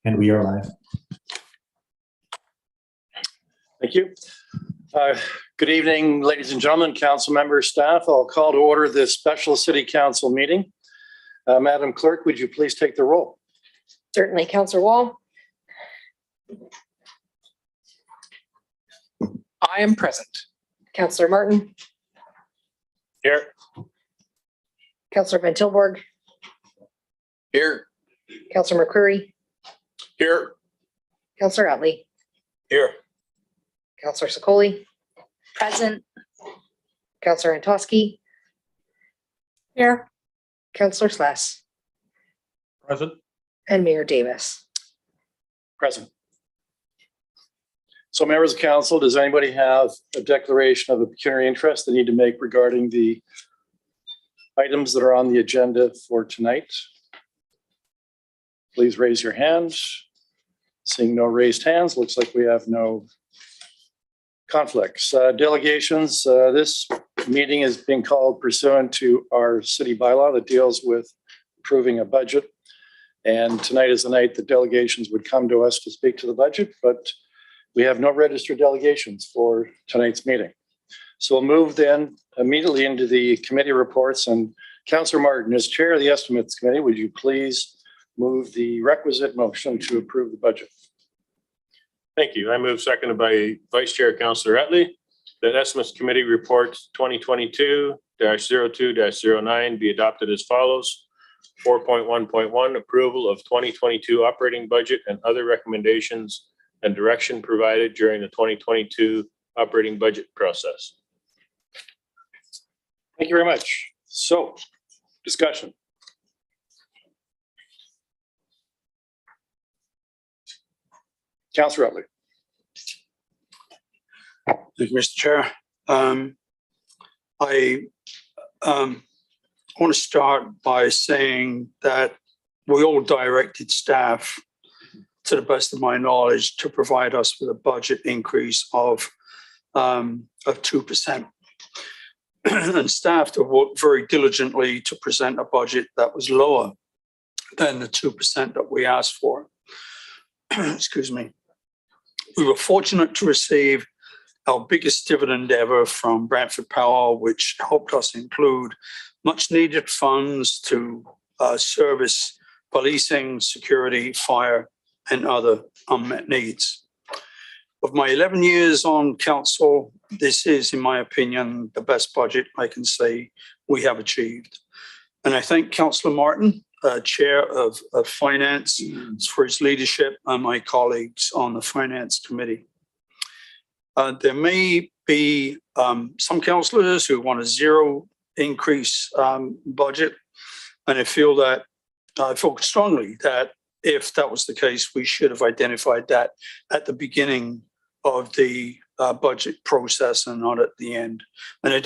And we are live. Thank you. Good evening, ladies and gentlemen, council members, staff. I'll call to order this special city council meeting. Madam Clerk, would you please take the roll? Certainly, Councillor Wall. I am present. Councillor Martin. Here. Councillor Van Tilburg. Here. Councillor McCreary. Here. Councillor Utley. Here. Councillor Sokoli. Present. Councillor Antosky. Here. Councillor Sless. Present. And Mayor Davis. Present. So members of council, does anybody have a declaration of a pecuniary interest they need to make regarding the items that are on the agenda for tonight? Please raise your hand. Seeing no raised hands, looks like we have no conflicts. Delegations, this meeting is being called pursuant to our city bylaw that deals with approving a budget. And tonight is the night that delegations would come to us to speak to the budget, but we have no registered delegations for tonight's meeting. So we'll move then immediately into the committee reports. And Councillor Martin, as chair of the estimates committee, would you please move the requisite motion to approve the budget? Thank you. I move seconded by Vice Chair Councillor Utley that Estimates Committee Report 2022-02-09 be adopted as follows. 4.1.1 approval of 2022 operating budget and other recommendations and direction provided during the 2022 operating budget process. Thank you very much. So, discussion. Councillor Utley. Thank you, Mr. Chair. I want to start by saying that we all directed staff, to the best of my knowledge, to provide us with a budget increase of 2%. And staff to work very diligently to present a budget that was lower than the 2% that we asked for. Excuse me. We were fortunate to receive our biggest dividend ever from Brantford Power, which helped us include much needed funds to service policing, security, fire, and other unmet needs. Of my 11 years on council, this is, in my opinion, the best budget I can say we have achieved. And I thank Councillor Martin, Chair of Finance, for his leadership, and my colleagues on the Finance Committee. There may be some councillors who want a zero increase budget, and I feel strongly that if that was the case, we should have identified that at the beginning of the budget process and not at the end. And I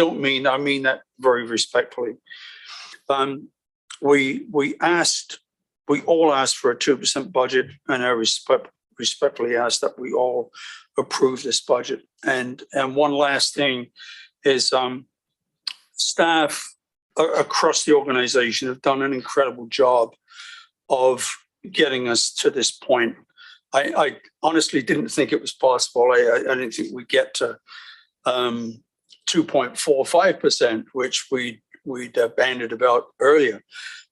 mean that very respectfully. We all asked for a 2% budget, and I respectfully ask that we all approve this budget. And one last thing is staff across the organization have done an incredible job of getting us to this point. I honestly didn't think it was possible. I didn't think we'd get to 2.45%, which we'd banded about earlier.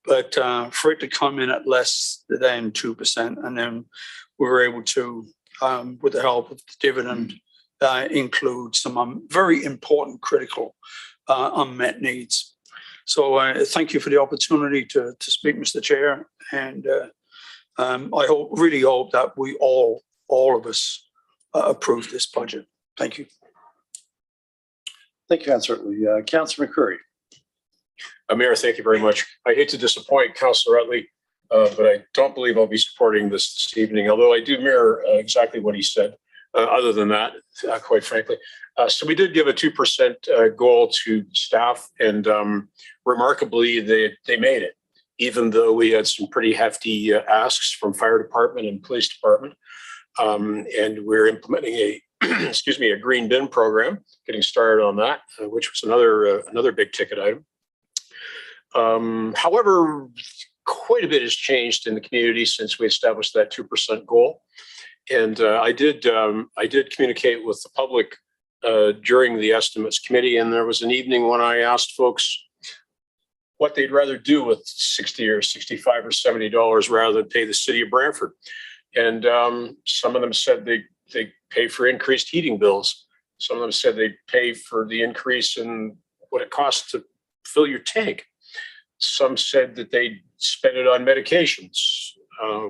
But for it to come in at less than 2%, and then we were able to, with the help of the dividend, include some very important, critical, unmet needs. So thank you for the opportunity to speak, Mr. Chair, and I really hope that we all of us approve this budget. Thank you. Thank you, Councillor Utley. Councillor McCreary. Mayor, thank you very much. I hate to disappoint Councillor Utley, but I don't believe I'll be supporting this evening, although I do mirror exactly what he said. Other than that, quite frankly. So we did give a 2% goal to staff, and remarkably, they made it, even though we had some pretty hefty asks from fire department and police department. And we're implementing a a green bin program, getting started on that, which was another big ticket item. However, quite a bit has changed in the community since we established that 2% goal. And I did communicate with the public during the estimates committee, and there was an evening when I asked folks what they'd rather do with $60 or $65 or $70 rather than pay the city of Brantford. And some of them said they pay for increased heating bills. Some of them said they pay for the increase in what it costs to fill your tank. Some said that they spend it on medications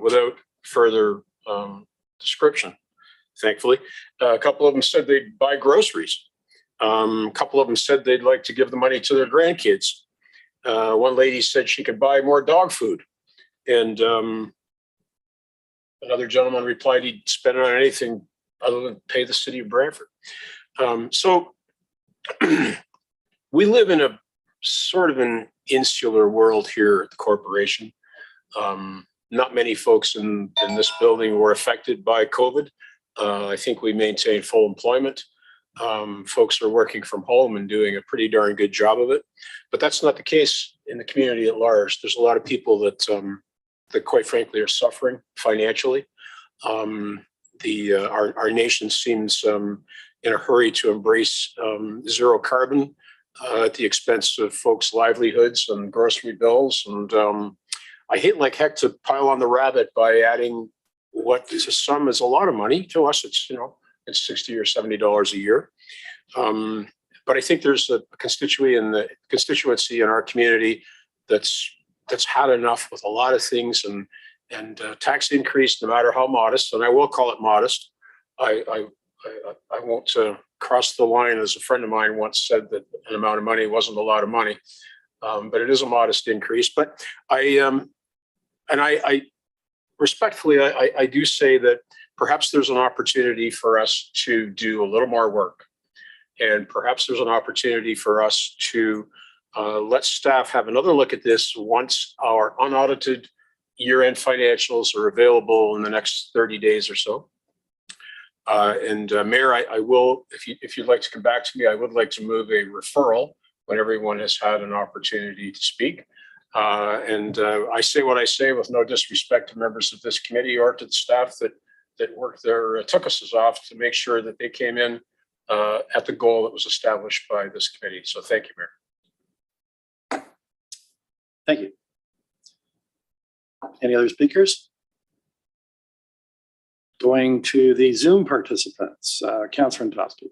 without further description, thankfully. A couple of them said they'd buy groceries. A couple of them said they'd like to give the money to their grandkids. One lady said she could buy more dog food. And another gentleman replied he'd spend it on anything other than pay the city of Brantford. So we live in a sort of an insular world here at the corporation. Not many folks in this building were affected by COVID. I think we maintain full employment. Folks are working from home and doing a pretty darn good job of it. But that's not the case in the community at large. There's a lot of people that quite frankly are suffering financially. Our nation seems in a hurry to embrace zero carbon at the expense of folks' livelihoods and grocery bills. And I hate like heck to pile on the rabbit by adding what to some is a lot of money. To us, it's $60 or $70 a year. But I think there's a constituency in our community that's had enough with a lot of things, and tax increase, no matter how modest, and I will call it modest. I won't cross the line, as a friend of mine once said that an amount of money wasn't a lot of money, but it is a modest increase. But I respectfully, I do say that perhaps there's an opportunity for us to do a little more work, and perhaps there's an opportunity for us to let staff have another look at this once our unaudited year-end financials are available in the next 30 days or so. Mayor, I will, if you'd like to come back to me, I would like to move a referral when everyone has had an opportunity to speak. I say what I say with no disrespect to members of this committee or to the staff that worked there, took us off to make sure that they came in at the goal that was established by this committee. So thank you, Mayor. Thank you. Any other speakers? Going to the Zoom participants, Councillor Untitled.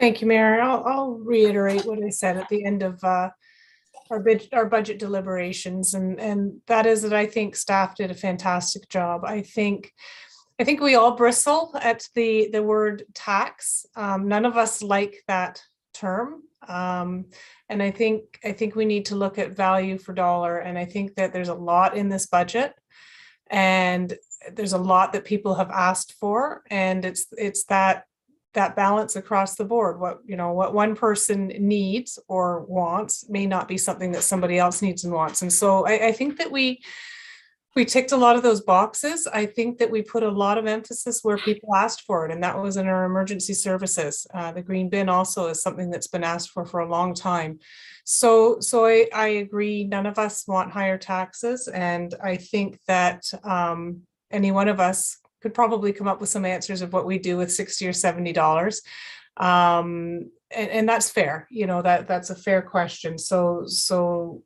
Thank you, Mayor. I'll reiterate what I said at the end of our budget deliberations, and that is that I think staff did a fantastic job. I think we all bristle at the word tax. None of us like that term. And I think we need to look at value for dollar. And I think that there's a lot in this budget, and there's a lot that people have asked for, and it's that balance across the board. What one person needs or wants may not be something that somebody else needs and wants. And so I think that we ticked a lot of those boxes. I think that we put a lot of emphasis where people asked for it, and that was in our emergency services. The green bin also is something that's been asked for a long time. So I agree, none of us want higher taxes, and I think that any one of us could probably come up with some answers of what we do with $60 or $70. And that's fair, that's a fair question. So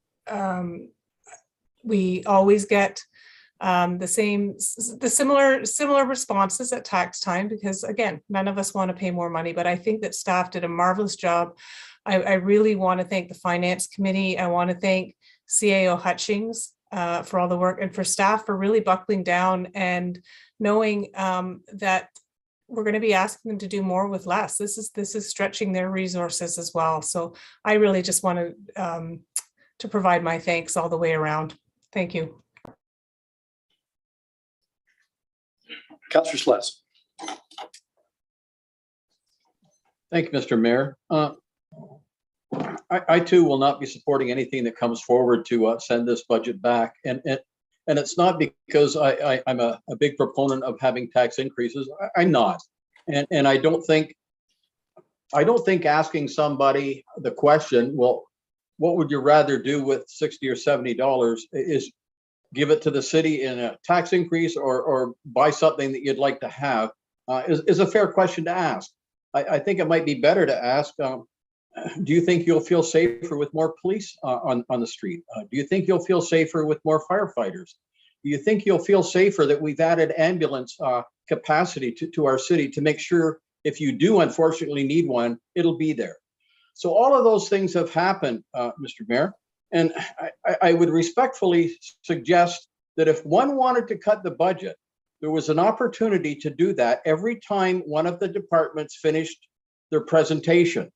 we always get the similar responses at tax time, because again, none of us want to pay more money, but I think that staff did a marvelous job. I really want to thank the finance committee. I want to thank CAO Hutchings for all the work, and for staff for really buckling down and knowing that we're going to be asking them to do more with less. This is stretching their resources as well. So I really just want to provide my thanks all the way around. Thank you. Councillor Sless. Thank you, Mr. Mayor. I too will not be supporting anything that comes forward to send this budget back. And it's not because I'm a big proponent of having tax increases. I'm not. And I don't think asking somebody the question, well, what would you rather do with $60 or $70? Is give it to the city in a tax increase or buy something that you'd like to have? Is a fair question to ask. I think it might be better to ask, do you think you'll feel safer with more police on the street? Do you think you'll feel safer with more firefighters? Do you think you'll feel safer that we've added ambulance capacity to our city to make sure if you do unfortunately need one, it'll be there? So all of those things have happened, Mr. Mayor. And I would respectfully suggest that if one wanted to cut the budget, there was an opportunity to do that every time one of the departments finished their presentation.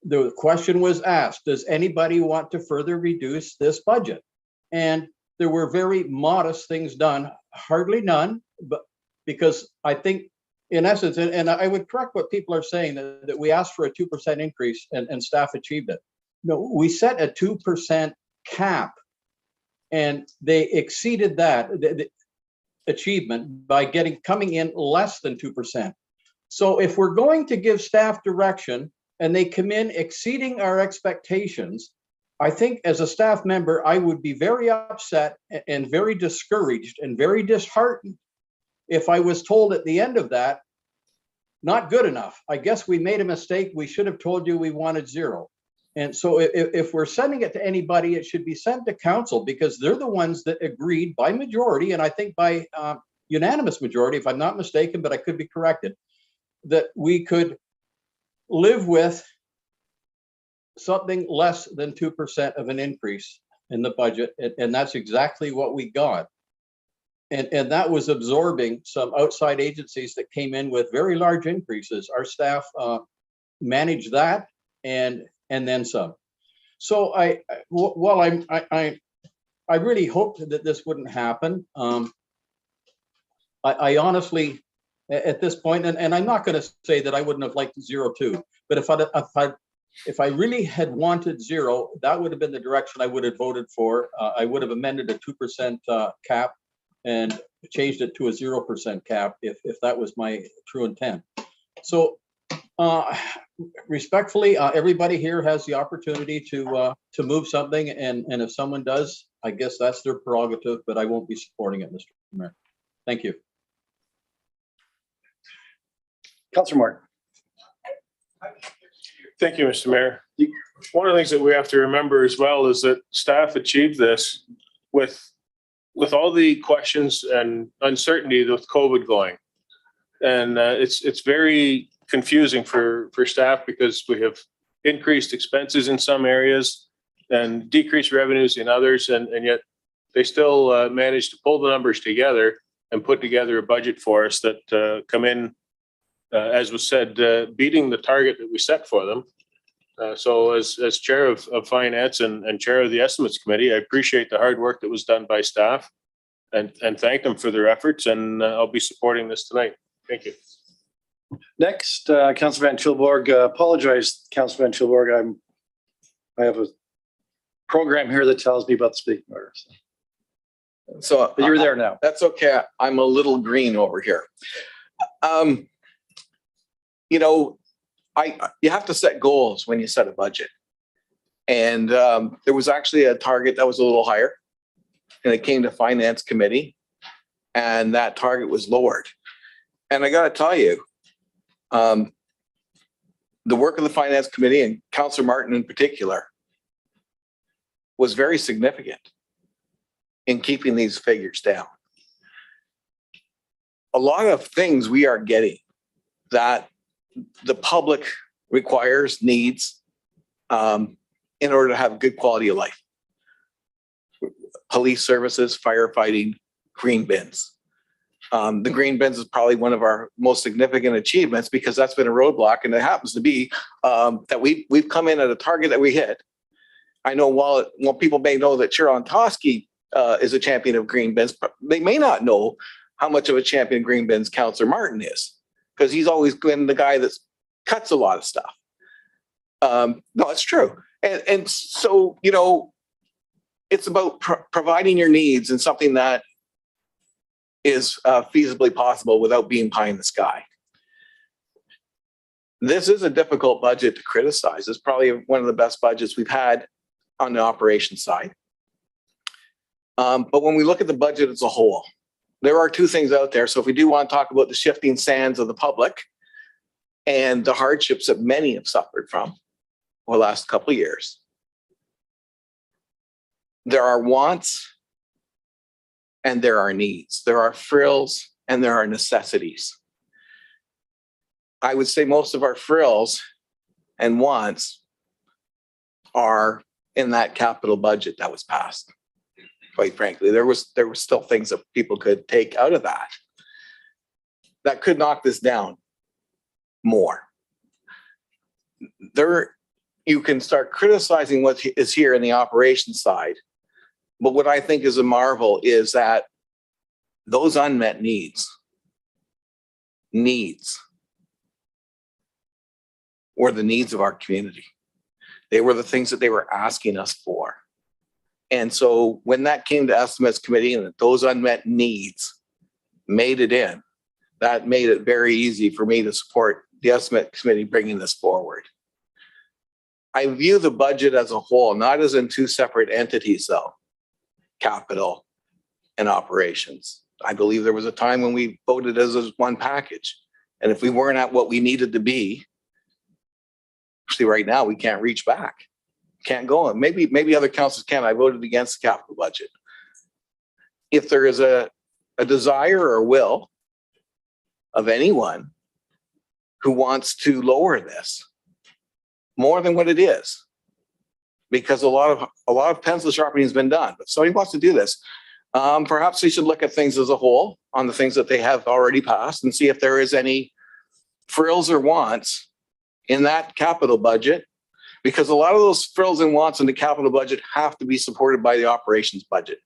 The question was asked, does anybody want to further reduce this budget? And there were very modest things done, hardly none, but because I think in essence, and I would correct what people are saying, that we asked for a 2% increase and staff achieved it. No, we set a 2% cap and they exceeded that the achievement by coming in less than 2%. So if we're going to give staff direction and they come in exceeding our expectations, I think as a staff member, I would be very upset and very discouraged and very disheartened if I was told at the end of that, not good enough. I guess we made a mistake. We should have told you we wanted 0. And so if we're sending it to anybody, it should be sent to council because they're the ones that agreed by majority, and I think by unanimous majority, if I'm not mistaken, but I could be corrected, that we could live with something less than 2% of an increase in the budget. And that's exactly what we got. And that was absorbing some outside agencies that came in with very large increases. Our staff managed that and then some. So I really hoped that this wouldn't happen. I honestly, at this point, and I'm not going to say that I wouldn't have liked 0 too, but if I really had wanted 0, that would have been the direction I would have voted for. I would have amended a 2% cap and changed it to a 0% cap if that was my true intent. So respectfully, everybody here has the opportunity to move something, and if someone does, I guess that's their prerogative, but I won't be supporting it, Mr. Mayor. Thank you. Councillor Martin. Thank you, Mr. Mayor. One of the things that we have to remember as well is that staff achieved this with all the questions and uncertainty with COVID going. And it's very confusing for staff because we have increased expenses in some areas and decreased revenues in others. And yet they still managed to pull the numbers together and put together a budget for us that come in, as was said, beating the target that we set for them. So as chair of finance and chair of the estimates committee, I appreciate the hard work that was done by staff and thank them for their efforts. And I'll be supporting this tonight. Thank you. Next, Councillor Van Tilborg. Apologize, Councillor Van Tilborg. I have a program here that tells me about the speaking order. So But you're there now. that's okay. I'm a little green over here. You know, you have to set goals when you set a budget. And there was actually a target that was a little higher, and it came to finance committee, and that target was lowered. And I got to tell you, the work of the finance committee and Councillor Martin in particular was very significant in keeping these figures down. A lot of things we are getting that the public requires, needs, in order to have good quality of life. Police services, firefighting, green bins. The green bins is probably one of our most significant achievements because that's been a roadblock, and it happens to be that we've come in at a target that we hit. I know while people may know that Chair Untitled is a champion of green bins, they may not know how much of a champion of green bins Councillor Martin is, because he's always been the guy that cuts a lot of stuff. No, it's true. And so, you know, it's about providing your needs and something that is feasibly possible without being pie in the sky. This is a difficult budget to criticize. It's probably one of the best budgets we've had on the operations side. But when we look at the budget as a whole, there are two things out there. So if we do want to talk about the shifting sands of the public and the hardships that many have suffered from over the last couple of years, there are wants and there are needs. There are frills and there are necessities. I would say most of our frills and wants are in that capital budget that was passed. Quite frankly, there was still things that people could take out of that could knock this down more. You can start criticizing what is here in the operations side, but what I think is a marvel is that those unmet needs were the needs of our community. They were the things that they were asking us for. And so when that came to estimates committee and those unmet needs made it in, that made it very easy for me to support the estimate committee bringing this forward. I view the budget as a whole, not as in two separate entities though, capital and operations. I believe there was a time when we voted as one package. And if we weren't at what we needed to be, actually right now we can't reach back. Can't go on. Maybe other councils can. I voted against the capital budget. If there is a desire or will of anyone who wants to lower this more than what it is, because a lot of pencil sharpening has been done, but somebody wants to do this, perhaps they should look at things as a whole on the things that they have already passed and see if there is any frills or wants in that capital budget. Because a lot of those frills and wants in the capital budget have to be supported by the operations budget.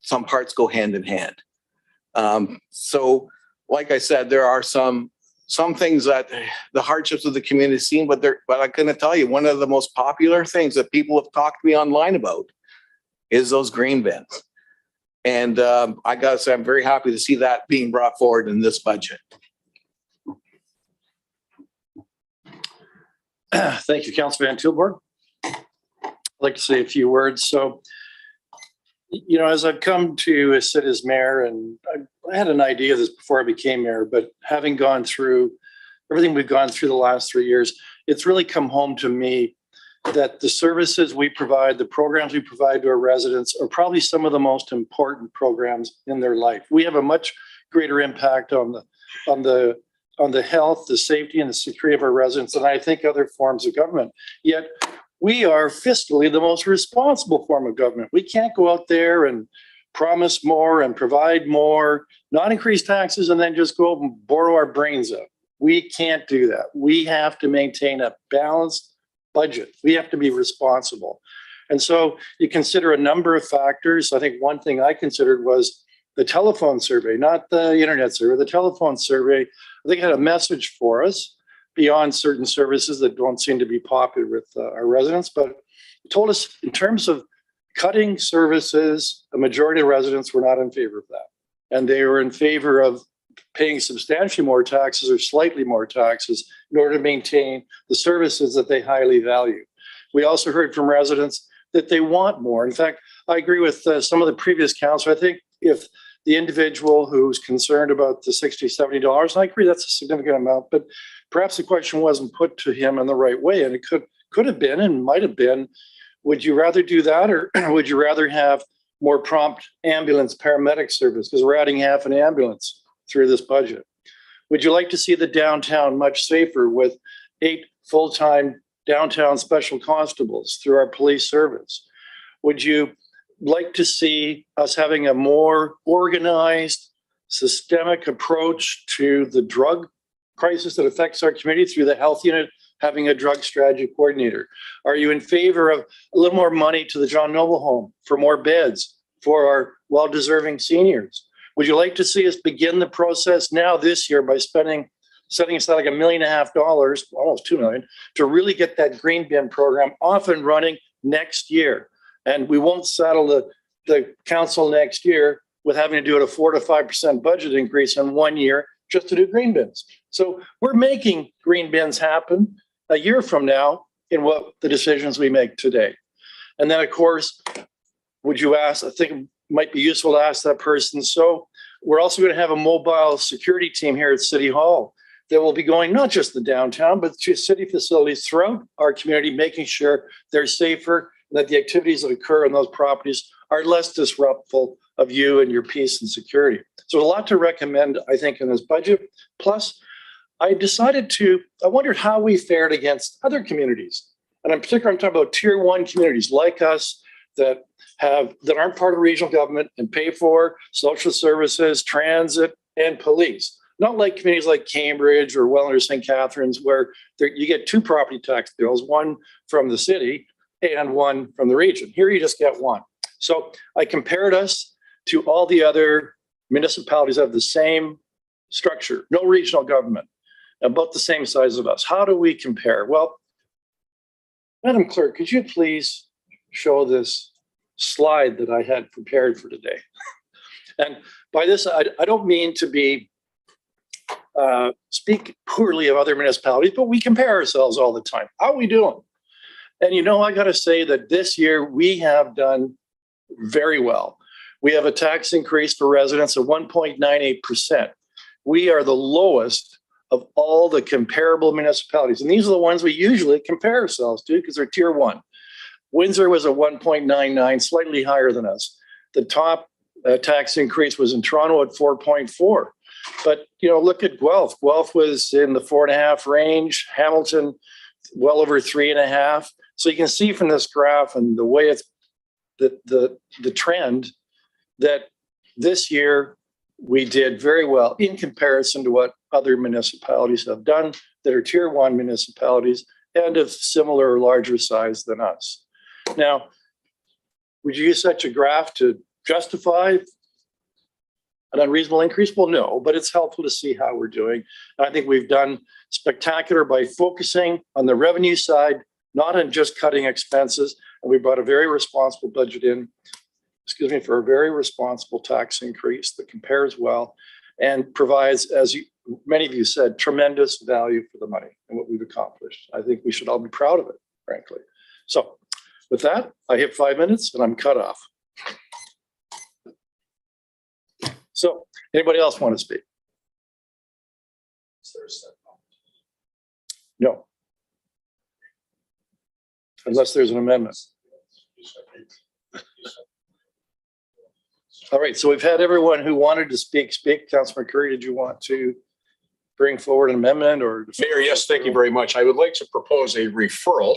Some parts go hand in hand. So, like I said, there are some things that the hardships of the community seen, but I'm going to tell you, one of the most popular things that people have talked to me online about is those green bins. And I got to say, I'm very happy to see that being brought forward in this budget. Thank you, Councilor Van Tilburg. I'd like to say a few words. So, you know, as I've come to sit as mayor, and I had an idea of this before I became mayor, but having gone through everything we've gone through the last 3 years, it's really come home to me that the services we provide, the programs we provide to our residents are probably some of the most important programs in their life. We have a much greater impact on the health, the safety, and the security of our residents than I think other forms of government. Yet we are fiscally the most responsible form of government. We can't go out there and promise more and provide more, not increase taxes, and then just go and borrow our brains out. We can't do that. We have to maintain a balanced budget. We have to be responsible. And so you consider a number of factors. I think one thing I considered was the telephone survey, not the internet survey, the telephone survey. I think it had a message for us beyond certain services that don't seem to be popular with our residents, but it told us in terms of cutting services, a majority of residents were not in favor of that. And they were in favor of paying substantially more taxes or slightly more taxes in order to maintain the services that they highly value. We also heard from residents that they want more. In fact, I agree with some of the previous council. I think if the individual who's concerned about the $60, $70, and I agree that's a significant amount, but perhaps the question wasn't put to him in the right way. And it could have been and might have been, would you rather do that, or would you rather have more prompt ambulance paramedic service? Because we're adding half an ambulance through this budget. Would you like to see the downtown much safer with 8 full-time downtown special constables through our police service? Would you like to see us having a more organized, systemic approach to the drug crisis that affects our community through the health unit having a drug strategy coordinator? Are you in favor of a little more money to the John Noble Home for more beds for our well-deserving seniors? Would you like to see us begin the process now this year by setting aside like $1.5 million, almost $2 million, to really get that green bin program off and running next year? And we won't saddle the council next year with having to do a 4 to 5% budget increase in 1 year just to do green bins. So we're making green bins happen a year from now in what the decisions we make today. And then, of course, would you ask, I think it might be useful to ask that person. So we're also going to have a mobile security team here at City Hall that will be going not just the downtown, but to city facilities throughout our community, making sure they're safer, and that the activities that occur on those properties are less disruptful of you and your peace and security. So a lot to recommend, I think, in this budget. Plus, I wondered how we fared against other communities. And in particular, I'm talking about tier 1 communities like us that aren't part of regional government and pay for social services, transit, and police. Not like communities like Cambridge or Welland or St. Catharines, where you get 2 property tax bills, one from the city and one from the region. Here you just get one. So I compared us to all the other municipalities that have the same structure, no regional government, about the same size of us. How do we compare? Well, Madam Clerk, could you please show this slide that I had prepared for today? And by this, I don't mean to speak poorly of other municipalities, but we compare ourselves all the time. How are we doing? And I got to say that this year we have done very well. We have a tax increase for residents of 1.98%. We are the lowest of all the comparable municipalities. And these are the ones we usually compare ourselves to because they're tier 1. Windsor was at 1.99, slightly higher than us. The top tax increase was in Toronto at 4.4. But, look at Guelph. Guelph was in the 4.5 range. Hamilton, well over 3.5. So you can see from this graph and the way it's the trend that this year we did very well in comparison to what other municipalities have done that are tier 1 municipalities and of similar or larger size than us. Now, would you use such a graph to justify an unreasonable increase? Well, no, but it's helpful to see how we're doing. And I think we've done spectacular by focusing on the revenue side, not on just cutting expenses. And we brought a very responsible budget in, for a very responsible tax increase that compares well and provides, as many of you said, tremendous value for the money and what we've accomplished. I think we should all be proud of it, frankly. So with that, I hit 5 minutes and I'm cut off. So anybody else want to speak? No. Unless there's an amendment. All right, so we've had everyone who wanted to speak. Councilor McCurry, did you want to bring forward an amendment or? Mayor, yes, thank you very much. I would like to propose a referral.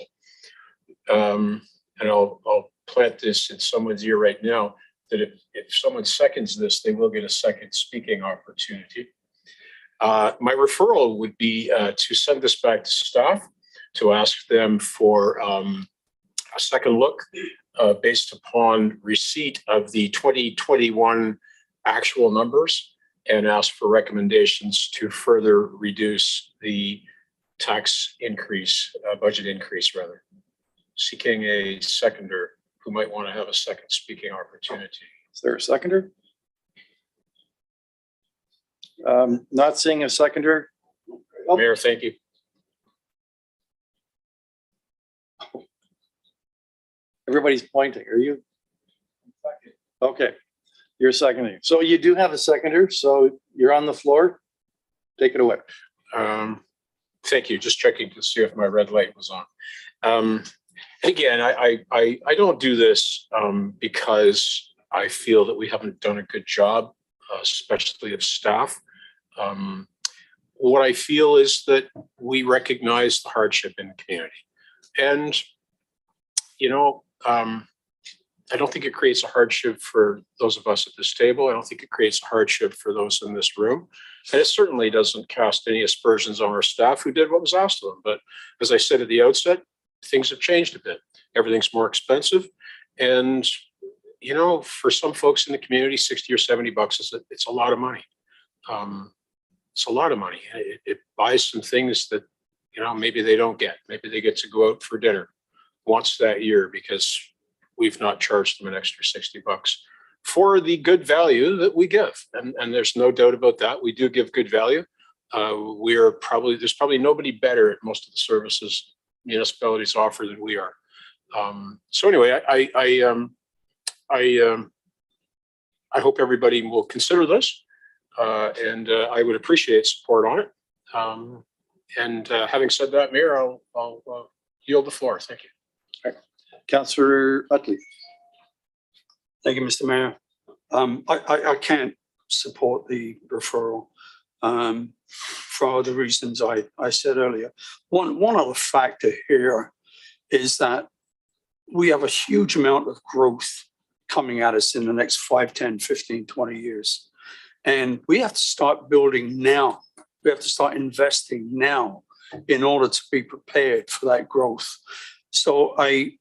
And I'll plant this in someone's ear right now, that if someone seconds this, they will get a second speaking opportunity. My referral would be to send this back to staff to ask them for a second look based upon receipt of the 2021 actual numbers and ask for recommendations to further reduce the tax increase, budget increase rather. Seeking a seconder who might want to have a second speaking opportunity. Is there a seconder? Not seeing a seconder. Oh. Mayor, thank you. Everybody's pointing. Are you? Okay, you're seconding. So you do have a seconder. So you're on the floor. Take it away. Thank you. Just checking to see if my red light was on. And again, I don't do this because I feel that we haven't done a good job, especially of staff. What I feel is that we recognize the hardship in the community. And, I don't think it creates a hardship for those of us at this table. I don't think it creates a hardship for those in this room. And it certainly doesn't cast any aspersions on our staff who did what was asked of them. But as I said at the outset, things have changed a bit. Everything's more expensive. And, for some folks in the community, 60 or 70 bucks it's a lot of money. It's a lot of money. It buys some things that, maybe they don't get. Maybe they get to go out for dinner once that year because we've not charged them an extra 60 bucks for the good value that we give. And there's no doubt about that. We do give good value. There's probably nobody better at most of the services municipalities offer than we are. So anyway, I hope everybody will consider this, and I would appreciate support on it. And having said that, Mayor, I'll yield the floor. Thank you. Councillor Utley. Thank you, Mr. Mayor. I can't support the referral for the reasons I said earlier. One other factor here is that we have a huge amount of growth coming at us in the next 5, 10, 15, 20 years. And we have to start building now. We have to start investing now in order to be prepared for that growth. So I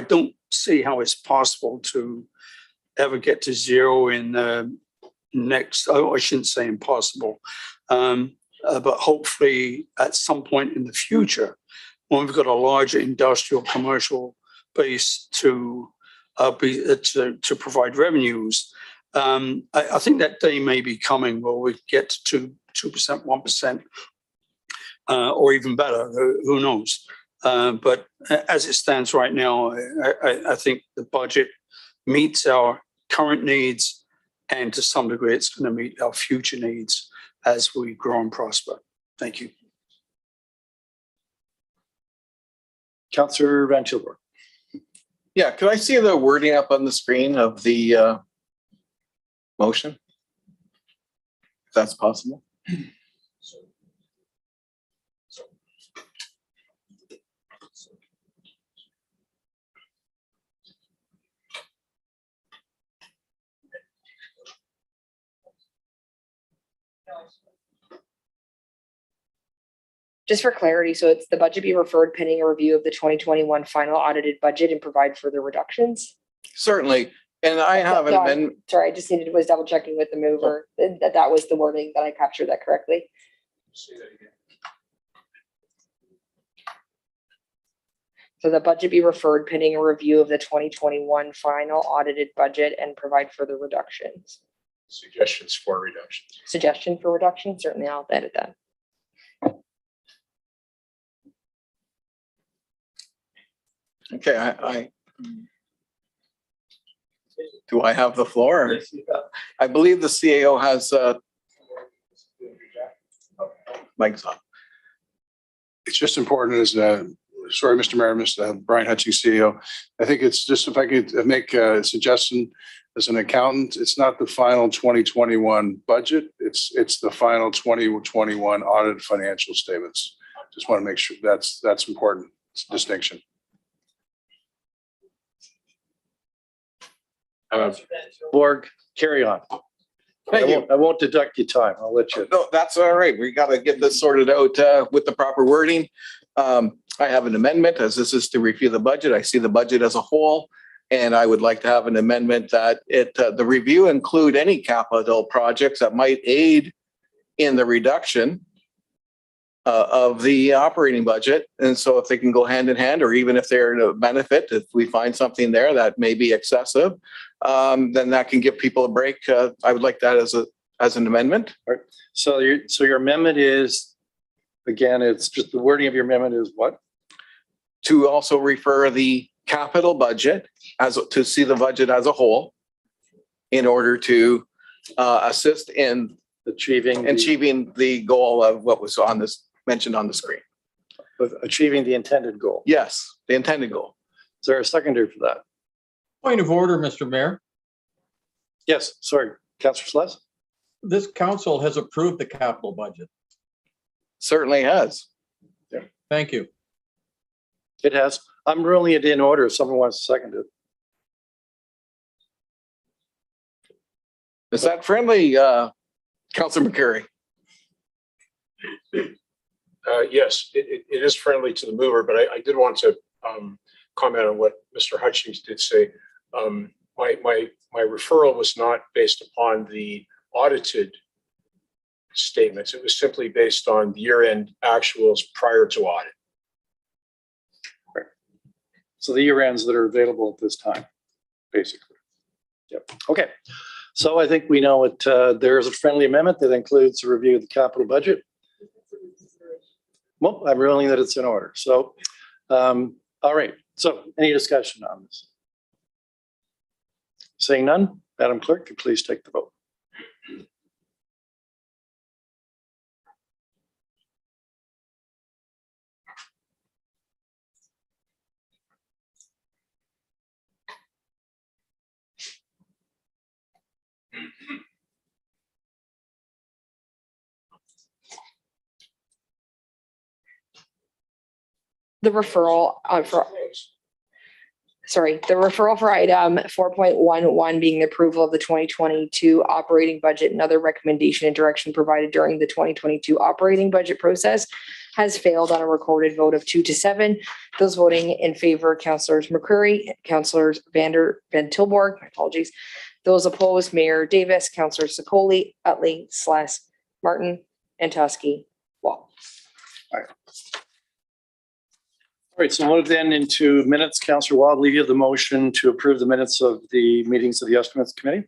don't see how it's possible to ever get to zero in the next, I shouldn't say impossible, but hopefully at some point in the future, when we've got a larger industrial commercial base to provide revenues, I think that day may be coming where we get to 2%, 1%, or even better, who knows? But as it stands right now, I think the budget meets our current needs, and to some degree, it's going to meet our future needs as we grow and prosper. Thank you. Councillor Van Tilburg. Yeah, could I see the wording up on the screen of the motion? If that's possible. Just for clarity, so it's the budget be referred pending a review of the 2021 final audited budget and provide further reductions? Certainly. And I have an No, amendment. Sorry, I just was double checking with the mover that was the wording, that I captured that correctly. So the budget be referred pending a review of the 2021 final audited budget and provide further reductions. Suggestions for reductions. Suggestion for reduction, certainly I'll edit that. Okay, do I have the floor? I believe the CAO has mic's on. It's just important as sorry, Mr. Mayor, Mr. Brian Hutchings, CEO. I think it's just, if I could make a suggestion as an accountant, it's not the final 2021 budget. It's the final 2021 audited financial statements. Just want to make sure that's important. It's a distinction. Borg, carry on. Thank you. I won't deduct your time. I'll let you. No, that's all right. We got to get this sorted out with the proper wording. I have an amendment, as this is to review the budget. I see the budget as a whole, and I would like to have an amendment that the review include any capital projects that might aid in the reduction of the operating budget. And so if they can go hand in hand, or even if they're a benefit, if we find something there that may be excessive, then that can give people a break. I would like that as an amendment. All right. So your amendment is, again, it's just the wording of your amendment is what? To also refer the capital budget to see the budget as a whole in order to assist in achieving the goal of what was mentioned on the screen. Achieving the intended goal. Yes, the intended goal. Is there a seconder for that? Point of order, Mr. Mayor. Yes, sorry, Councillor Sless. This council has approved the capital budget. Certainly has. Thank you. It has. I'm ruling it in order if someone wants to second it. Is that friendly, Councillor McCurry? Yes, it is friendly to the mover, but I did want to comment on what Mr. Hutchings did say. My referral was not based upon the audited statements. It was simply based on year-end actuals prior to audit. Right. So the year ends that are available at this time, basically. Yep. Okay. So I think we know it. There is a friendly amendment that includes a review of the capital budget. Well, I'm ruling that it's in order. So All right, so any discussion on this? Seeing none, Madam Clerk, could you please take the vote? The referral the referral for item 4.11 being the approval of the 2022 operating budget and other recommendation and direction provided during the 2022 operating budget process has failed on a recorded vote of 2-7. Those voting in favor, Councillors McCreary, Councillors Van Tilburg, my apologies. Those opposed, Mayor Davis, Councillor Sikoli, Utley, Martin, and Tusky. Wall. All right, so we'll move then into minutes. Councillor Wald, leave you the motion to approve the minutes of the meetings of the Estimates Committee.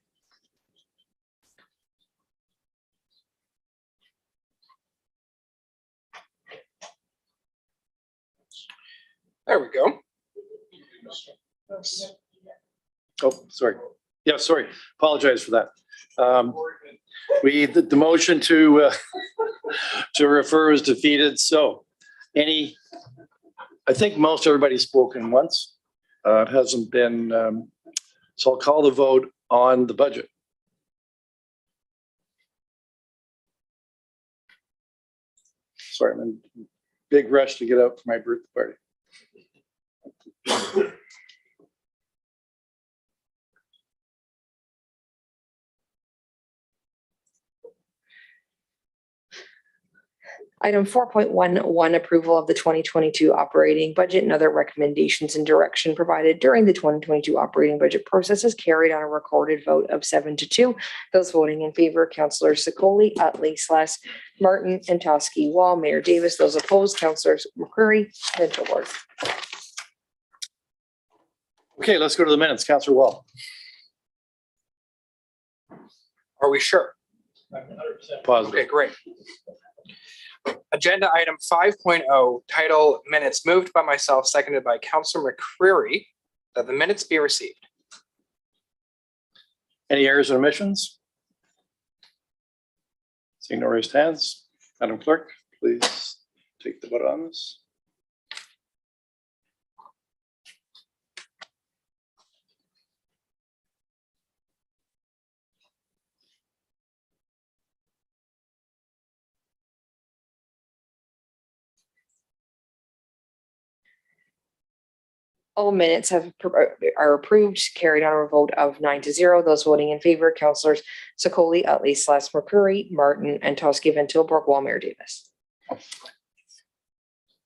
There we go. Oh, sorry. Yeah, sorry. Apologize for that. The motion to refer is defeated. So I think most everybody's spoken once. It hasn't been, so I'll call the vote on the budget. Sorry, I'm in a big rush to get out for my birthday party. Item 4.11, approval of the 2022 operating budget and other recommendations and direction provided during the 2022 operating budget process is carried on a recorded vote of 7-2. Those voting in favor, Councillors Sikoli, Utley, Martin, and Toski. Wall, Mayor Davis. Those opposed, Councillors McCreary and Tilburg. Okay, let's go to the minutes. Councillor Wall. Are we sure? Positive. Okay, great. Agenda item 5.0, title minutes, moved by myself, seconded by Councillor McCreary, that the minutes be received. Any errors or omissions? Seeing no raised hands, Madam Clerk, please take the vote on this. All minutes are approved, carried on a vote of 9-0. Those voting in favor, Councillors Sikoli, Utley, McCreary, Martin, and Toski, Van Tilburg, Wall, Mayor Davis. All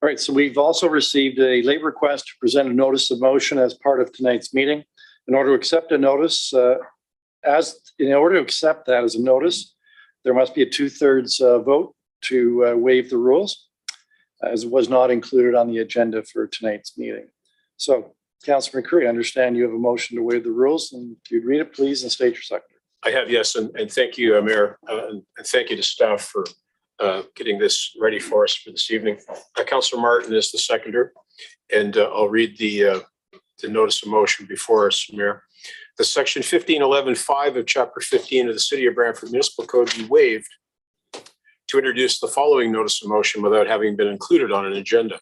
right, so we've also received a late request to present a notice of motion as part of tonight's meeting. In order to accept a notice, in order to accept that as a notice, there must be a 2/3 vote to waive the rules, as it was not included on the agenda for tonight's meeting. So, Councillor McCreary, I understand you have a motion to waive the rules, and if you'd read it, please, and state your seconder. I have, yes, and thank you, Mayor, and thank you to staff for getting this ready for us for this evening. Councillor Martin is the seconder, and I'll read the notice of motion before us, Mayor. The section 1511.5 of Chapter 15 of the City of Brantford Municipal Code be waived to introduce the following notice of motion without having been included on an agenda.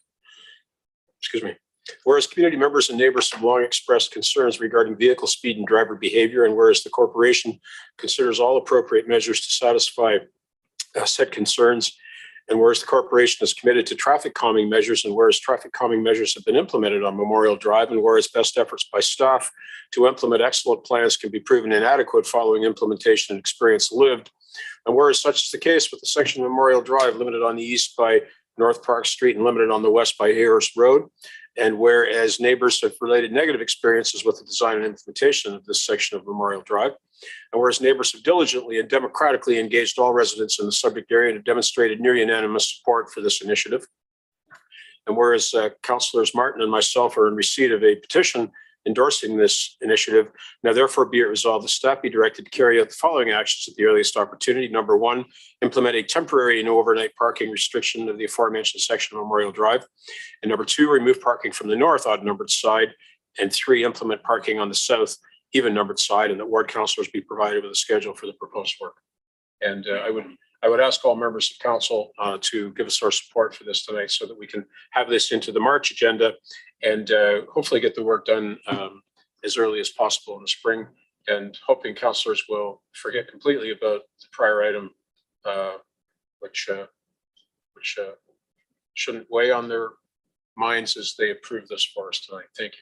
Excuse me. Whereas community members and neighbors have long expressed concerns regarding vehicle speed and driver behavior, and whereas the corporation considers all appropriate measures to satisfy said concerns, and whereas the corporation is committed to traffic calming measures, and whereas traffic calming measures have been implemented on Memorial Drive, and whereas best efforts by staff to implement excellent plans can be proven inadequate following implementation and experience lived, and whereas such is the case with the section of Memorial Drive limited on the east by North Park Street and limited on the west by Ayers Road, and whereas neighbors have related negative experiences with the design and implementation of this section of Memorial Drive, and whereas neighbors have diligently and democratically engaged all residents in the subject area and have demonstrated near unanimous support for this initiative, and whereas Councillors Martin and myself are in receipt of a petition endorsing this initiative. Now therefore be it resolved, the staff be directed to carry out the following actions at the earliest opportunity. Number one, implement a temporary no overnight parking restriction of the aforementioned section of Memorial Drive. And number two, remove parking from the north odd numbered side. And three, implement parking on the south even numbered side, and that ward councillors be provided with a schedule for the proposed work. And I would ask all members of council to give us our support for this tonight so that we can have this into the March agenda and hopefully get the work done as early as possible in the spring, and hoping councillors will forget completely about the prior item, which shouldn't weigh on their minds as they approve this for us tonight. Thank you.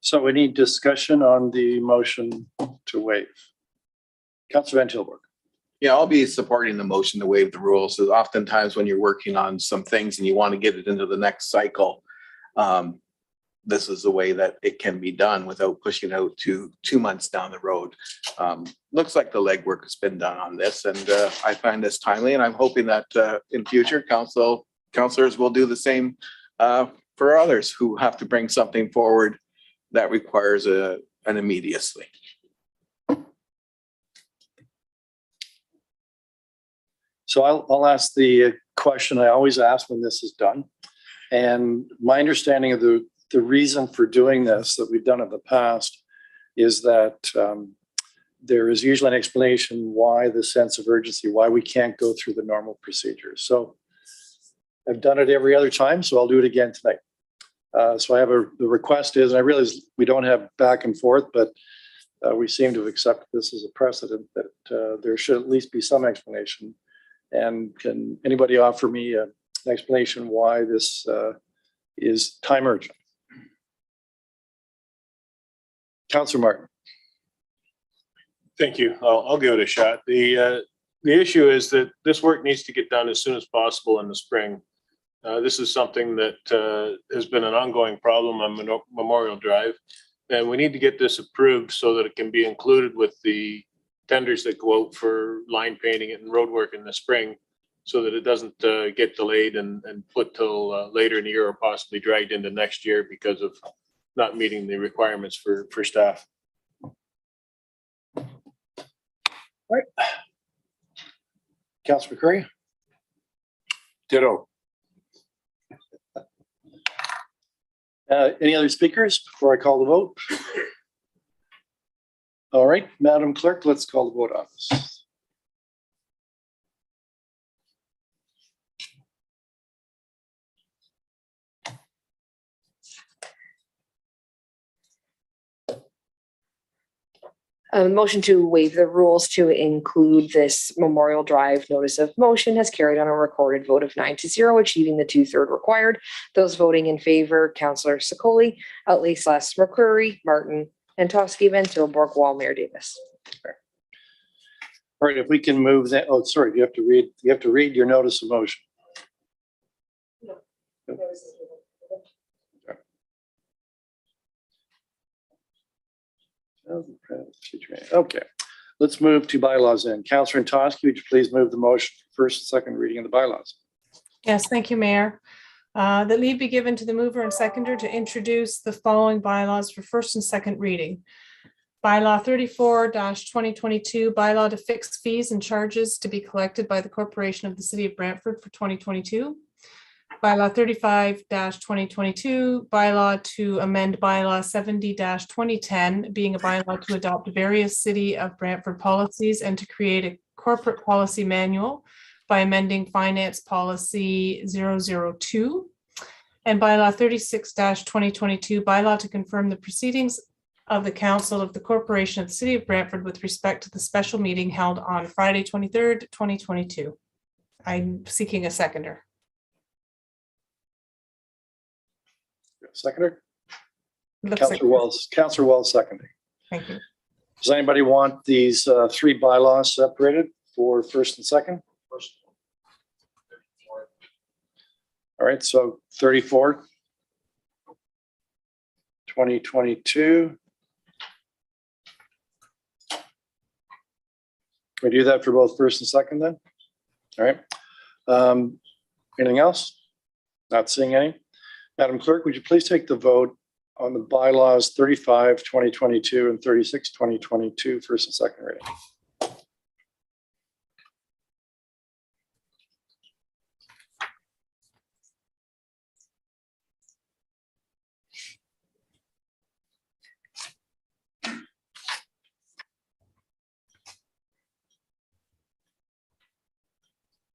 So we need discussion on the motion to waive. Councillor Van Tilburg. Yeah, I'll be supporting the motion to waive the rules. So oftentimes when you're working on some things and you want to get it into the next cycle, this is the way that it can be done without pushing out to 2 months down the road. Looks like the legwork has been done on this, and I find this timely, and I'm hoping that in future councillors will do the same for others who have to bring something forward that requires an immediacy. So I'll ask the question I always ask when this is done. And my understanding of the reason for doing this that we've done in the past is that there is usually an explanation why the sense of urgency, why we can't go through the normal procedures. So I've done it every other time, so I'll do it again tonight. So I have the request is, and I realize we don't have back and forth, but we seem to have accepted this as a precedent that there should at least be some explanation. And can anybody offer me an explanation why this is time urgent? Councillor Martin. Thank you. I'll give it a shot. The issue is that this work needs to get done as soon as possible in the spring. This is something that has been an ongoing problem on Memorial Drive, and we need to get this approved so that it can be included with the tenders that go out for line painting and road work in the spring, so that it doesn't get delayed and put till later in the year or possibly dragged into next year because of not meeting the requirements for staff. All right. Councillor McCurry. Ditto. Any other speakers before I call the vote? All right, Madam Clerk, let's call the vote on this. A motion to waive the rules to include this Memorial Drive notice of motion has carried on a recorded vote of 9-0, achieving the 2/3 required. Those voting in favor, Councillor Sakoli, Utley / McCreary, Martin, Antosky, Van Tilburg, Wall, Mayor Davis. All right, if we can move that. Oh, sorry, you have to read your notice of motion. Okay, let's move to bylaws then. Councillor Antosky, would you please move the motion for first and second reading of the bylaws? Yes, thank you, Mayor. That leave be given to the mover and seconder to introduce the following bylaws for first and second reading. Bylaw 34-2022, bylaw to fix fees and charges to be collected by the Corporation of the City of Brantford for 2022. Bylaw 35-2022, bylaw to amend bylaw 70-2010, being a bylaw to adopt various City of Brantford policies and to create a corporate policy manual by amending Finance Policy 002. And bylaw 36-2022, bylaw to confirm the proceedings of the Council of the Corporation of the City of Brantford with respect to the special meeting held on Friday, 23rd, 2022. I'm seeking a seconder. Seconder? Looks Councillor Wells, Councillor Wells seconding. Thank you. Does anybody want these three bylaws separated for first and second? All right, so 34, 2022. Can we do that for both first and second then? All right. Anything else? Not seeing any. Madam Clerk, would you please take the vote On the bylaws 35, 2022 and 36, 2022, first and second reading.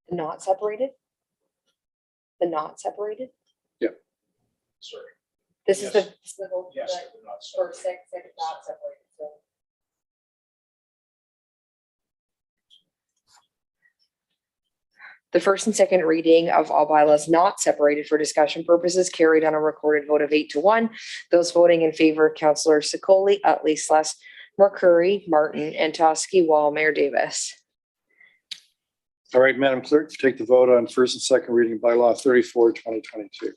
Not separated? The not separated? Sorry. This is the. Yes. First, second, not separated. So the first and second reading of all bylaws not separated for discussion purposes carried on a recorded vote of 8-1. Those voting in favor, Councillor Sikoli, Utley, Sless, McCurry, Martin, Antosky, Wall, Mayor Davis. All right, Madam Clerk, take the vote on first and second reading bylaw 34, 2022.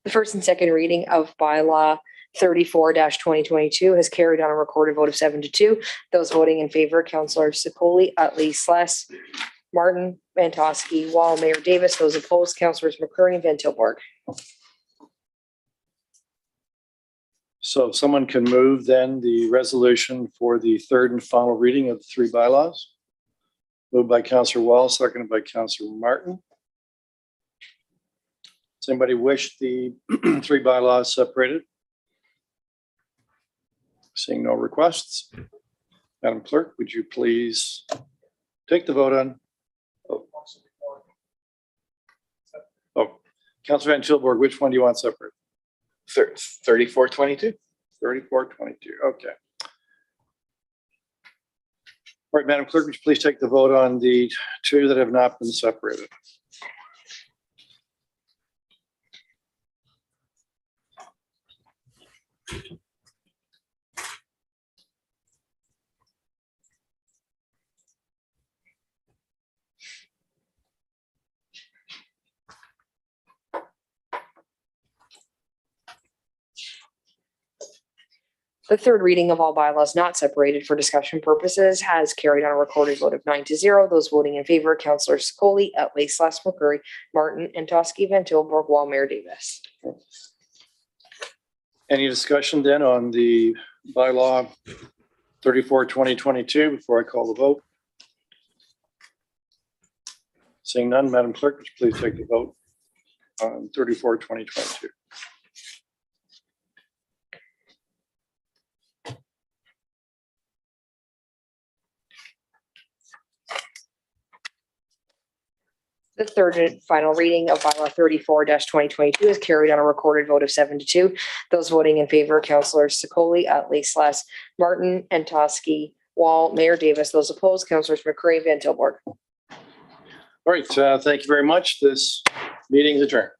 The first and second reading of bylaw 34-2022 has carried on a recorded vote of 7-2. Those voting in favor, Councillor Sikoli, Utley, Sless, Martin, Antosky, Wall, Mayor Davis. Those opposed, Councillors McCurry and Van Tilburg. So if someone can move then the resolution for the third and final reading of the three bylaws. Moved by Councillor Wall, seconded by Councillor Martin. Does anybody wish the three bylaws separated? Seeing no requests. Madam Clerk, would you please take the vote on? Oh, Councillor Van Tilburg, which one do you want separate? 3422. 3422, okay. All right, Madam Clerk, would you please take the vote on the two that have not been separated? The third reading of all bylaws not separated for discussion purposes has carried on a recorded vote of 9-0. Those voting in favor, Councillor Sikoli, Utley, Sless, McCurry, Martin, Antosky, Van Tilburg, Wall, Mayor Davis. Any discussion then on the bylaw 34, 2022 before I call the vote? Seeing none, Madam Clerk, would you please take the vote on 34, 2022? The third and final reading of bylaw 34-2022 is carried on a recorded vote of 7-2. Those voting in favor, Councillors Sikoli, Utley, Sless, Martin, Antosky, Wall, Mayor Davis. Those opposed, Councillors McCurry, Van Tilburg. All right, thank you very much. This meeting is adjourned.